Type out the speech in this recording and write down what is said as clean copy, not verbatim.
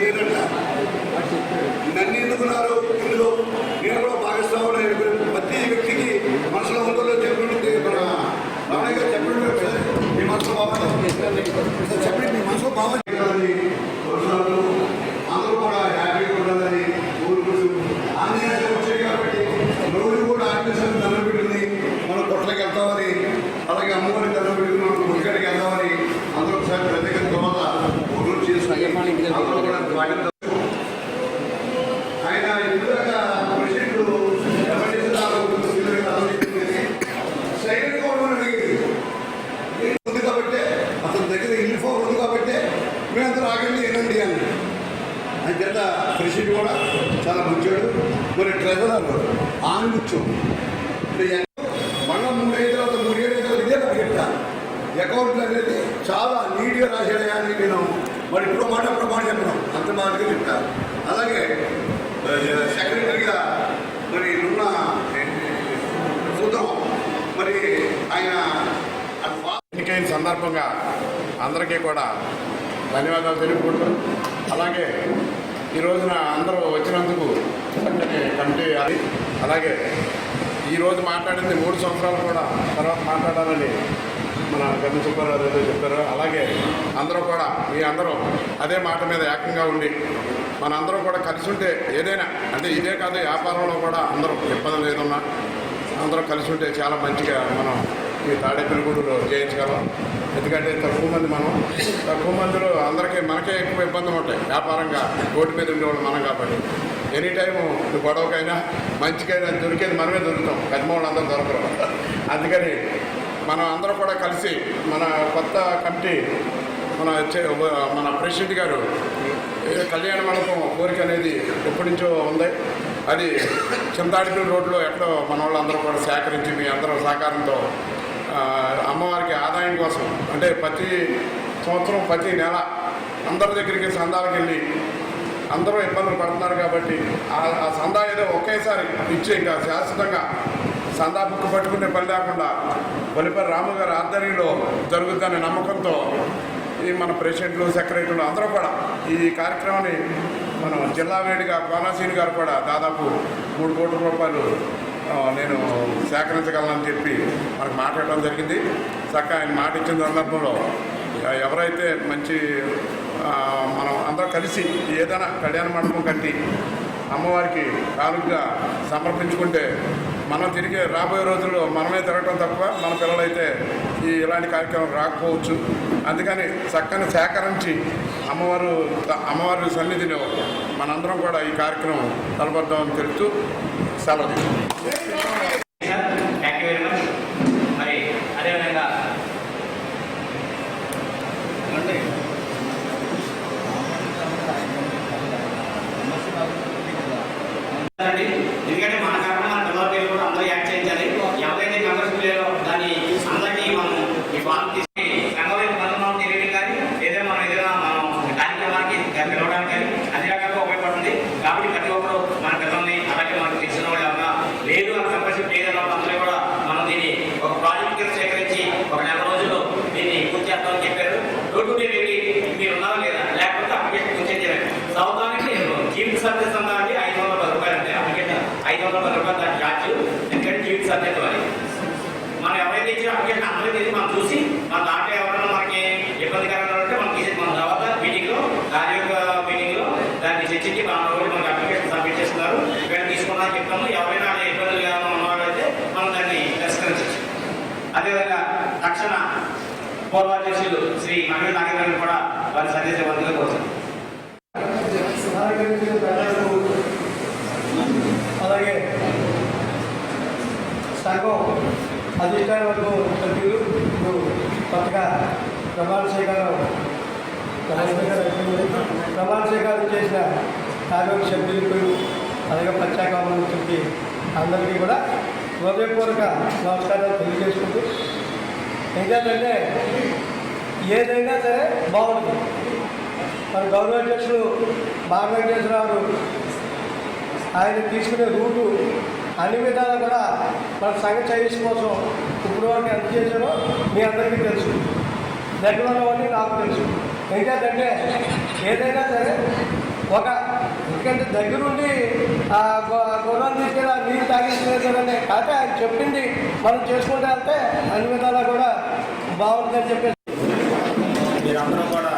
లేదంట. నన్ను ఎన్నుకున్నారు, ఇందులో నేను కూడా భాగస్వామ్యం. ప్రతి వ్యక్తికి మనసులో ఉందో చెప్పండి, మన రామయ్య గారు చెప్పండి, మీ మనసులో బాగుంది చెప్పండి, మీ మనసులో బాగుంది. అందరూ కూడా హ్యాపీగా ఉండాలని కోరుకుంటూ ఆంజనేయ వచ్చాయి కాబట్టి రోజు కూడా ఆంజనేయ దండం పెట్టుకుని మనం కొట్లకి వెళ్తామని, అలాగే అమ్మవారికి దండం పెట్టుకుని మనం గుడికాడికి వెళ్దామని అందరూ ఒకసారి ప్రత్యేక తర్వాత రోజు చేసుకుని ఆయన ఇందాక ప్రెసిడెంట్ సైలెంట్గా ఉండమని ఉంది కాబట్టి అతని దగ్గర యూనిఫామ్ ఉంది కాబట్టి మేమంతా ఆగండి ఏనండి అని. ఆయన చేత ప్రెసిడెంట్ కూడా చాలా మంచాడు. మరి ట్రెజరర్ ఆంగుచ్చు మన 3 తర్వాత 3 ఏళ్ళు ఇదే పరిగెత్తా అకౌంట్లు అనేది చాలా నీట్గా రాసేయాలని నేను మరి ఇప్పుడు మాట చెప్పడం అంత మాటగా చెప్తాను. అలాగే సెక్రటరీగా మరి ఉన్న చూద్దాం మరి ఆయన ఎన్నికైన సందర్భంగా అందరికీ కూడా ధన్యవాదాలు తెలుపుకుంటూ, అలాగే ఈ రోజున అందరూ వచ్చినందుకు చక్కని కమిటీ, అలాగే ఈరోజు మాట్లాడింది 3 సంవత్సరాలు కూడా తర్వాత మాట్లాడాలని మన గంధ సుబ్బారావు ఏదో చెప్పారు. అలాగే అందరూ కూడా మీ అందరూ అదే మాట మీద ఏకంగా ఉండి మనందరూ కూడా కలిసి ఉంటే ఏదైనా, అంటే ఇదే కాదు వ్యాపారంలో కూడా అందరూ ఇబ్బందులు ఏదన్నా అందరూ కలిసి ఉంటే చాలా మంచిగా మనం ఈ తాడేపల్లిగూడలో జయించగలం. ఎందుకంటే తక్కువ మందిలో అందరికీ మనకే ఎక్కువ ఇబ్బందులు ఉంటాయి. వ్యాపారంగా రోడ్డు మీద ఉండేవాళ్ళు మనం కాబట్టి ఎనీ టైము గొడవకైనా మంచికైనా దొరికేది మనమే దొరుకుతాం, పెద్దవాళ్ళు అందరూ దొరకరు. అందుకని మనం అందరూ కూడా కలిసి మన కొత్త కమిటీ మన ప్రెసిడెంట్ గారు కళ్యాణ మండపం కోరిక అనేది ఎప్పటి నుంచో ఉంది. అది చింతాడిపల్లి రోడ్లో ఎక్కడో మన వాళ్ళందరూ కూడా సేకరించి మీ అందరూ సహకారంతో అమ్మవారికి ఆదాయం కోసం, అంటే ప్రతి సంవత్సరం ప్రతి నెల అందరి దగ్గరికి సందాలకు వెళ్ళి అందరూ ఇబ్బందులు పడుతున్నారు కాబట్టి ఆ సందా ఏదో ఒకేసారి ఇచ్చి ఇంకా శాశ్వతంగా సందా బుక్ పట్టుకునే పని లేకుండా బలిపల్లి రాము గారి ఆధ్వర్యంలో జరుగుతుందనే నమ్మకంతో ఈ మన ప్రెసిడెంట్లు సెక్రటరీలు అందరూ కూడా ఈ కార్యక్రమాన్ని మనం జిల్లా వేడిగా కోనసీని గారు కూడా దాదాపు 3 కోట్ల రూపాయలు నేను సేకరించగలనని చెప్పి మనకు మాట్లాడడం జరిగింది. చక్కగా ఆయన మాట ఇచ్చిన సందర్భంలో ఎవరైతే మంచి మనం అందరూ కలిసి ఏదైనా కళ్యాణ మండపం కట్టి అమ్మవారికి కానుకగా సమర్పించుకుంటే మనం తిరిగి రాబోయే రోజుల్లో మనమే తిరగటం తప్ప మన పిల్లలైతే ఇలాంటి కార్యక్రమం రాకపోవచ్చు. అందుకని చక్కని సేకరించి అమ్మవారి సన్నిధిలో మనందరం కూడా ఈ కార్యక్రమం తలపడదామని తెలుపుతూ సెలవు. మరి అదేవిధంగా ఎందుకంటే మన కాకుండా మన పిల్లల పేరు కూడా అందరూ యాడ్ చేయించాలి. ఎవరైతే మెంబర్షిప్ లేదో దాన్ని అందరికీ మనం ఈ ఫామ్ తీసుకుని మెంబర్షిప్ మనం తెలియడం కానీ లేదా మనం ఏదైనా మనం కార్యక్రమానికి పిలవడానికి కానీ అన్ని రకాలుగా ఉపయోగపడుతుంది. కాబట్టి ప్రతి ఒక్కరు మన పిల్లల్ని అలాగే మనకు తెలిసిన వాళ్ళు ఎవరైనా లేదు ఆ మెంబర్షిప్ లేదన్న అందరూ కూడా మనం దీన్ని ఒక ప్రాజెక్ట్ కింద సేకరించి ఒక 4 రోజుల్లో దీన్ని పూర్తి చేస్తామని చెప్పారు. రోడ్డు మీద వెళ్ళి మీరు ఉన్నారా లేదా, లేకపోతే అప్లికేషన్ పూర్తి చేయాలి. సంవత్సరానికి జీవిత సర్వీస్ అందానికి 510 రూపాయలు అంటే అప్లికేషన్ 510 రూపాయలు దాని ఛార్జ్. ఎందుకంటే జీవిత సర్వీస్ అని మనం ఎవరైతే ఇచ్చిన అప్లికేషన్ అందరూ తీసి మనం చూసి మన దాంట్లో ఎవరైనా మనకి ఇబ్బందికరంగా ఉంటే మనం తీసి మన తర్వాత మీటింగ్లో దాని యొక్క మీటింగ్లో దాన్ని చర్చించి మన రోజు మనకి అప్లికేషన్ సబ్మిట్ చేస్తున్నారు. ఇక్కడ తీసుకున్నారని చెప్తాము. ఎవరైనా ఇబ్బందులు ఉన్నవాళ్ళైతే మనం దాన్ని తిరస్కరించవచ్చు. అదేవిధంగా రక్షణ పూర్వాధ్యక్షులు శ్రీ మంగళ నాగేంద్రని కూడా వారి సందేశవంతంగా కోరుతారు. అలాగే సంఘం అధిష్టాన వర్గం సభ్యులు కొత్తగా ప్రమాణ స్వీకారం చేసిన కార్మిక సభ్యులకు అలాగే ప్రత్యేక అందరికీ కూడా హృదయపూర్వక నమస్కారాలు తెలియజేసుకుంటూ, ఎందుకంటే ఏదైనా సరే బాగుంటుంది. మన గౌరవ అధ్యక్షులు బాగా వెంకటేశ్వరరావు ఆయన తీసుకునే రూటు అన్ని విధాలు కూడా మన సంఘ చైర్స్ కోసం ఇప్పుడు వరకు ఎంత చేశారో మీ అందరికీ తెలుసు, దగ్గర ఉన్నవన్నీ నాకు తెలుసు. ఎందుకంటే ఏదైనా సరే ఎందుకంటే దగ్గరుండి గుర్రాన్ని తీసుకెళ్ళి నీళ్ళు తాగించలేదు కదండి. కాకపోతే ఆయన చెప్పింది మనం చేసుకుంటే వెళ్తే అన్ని విధాలా కూడా బాగుంటుందని చెప్పేసి మీరందరూ కూడా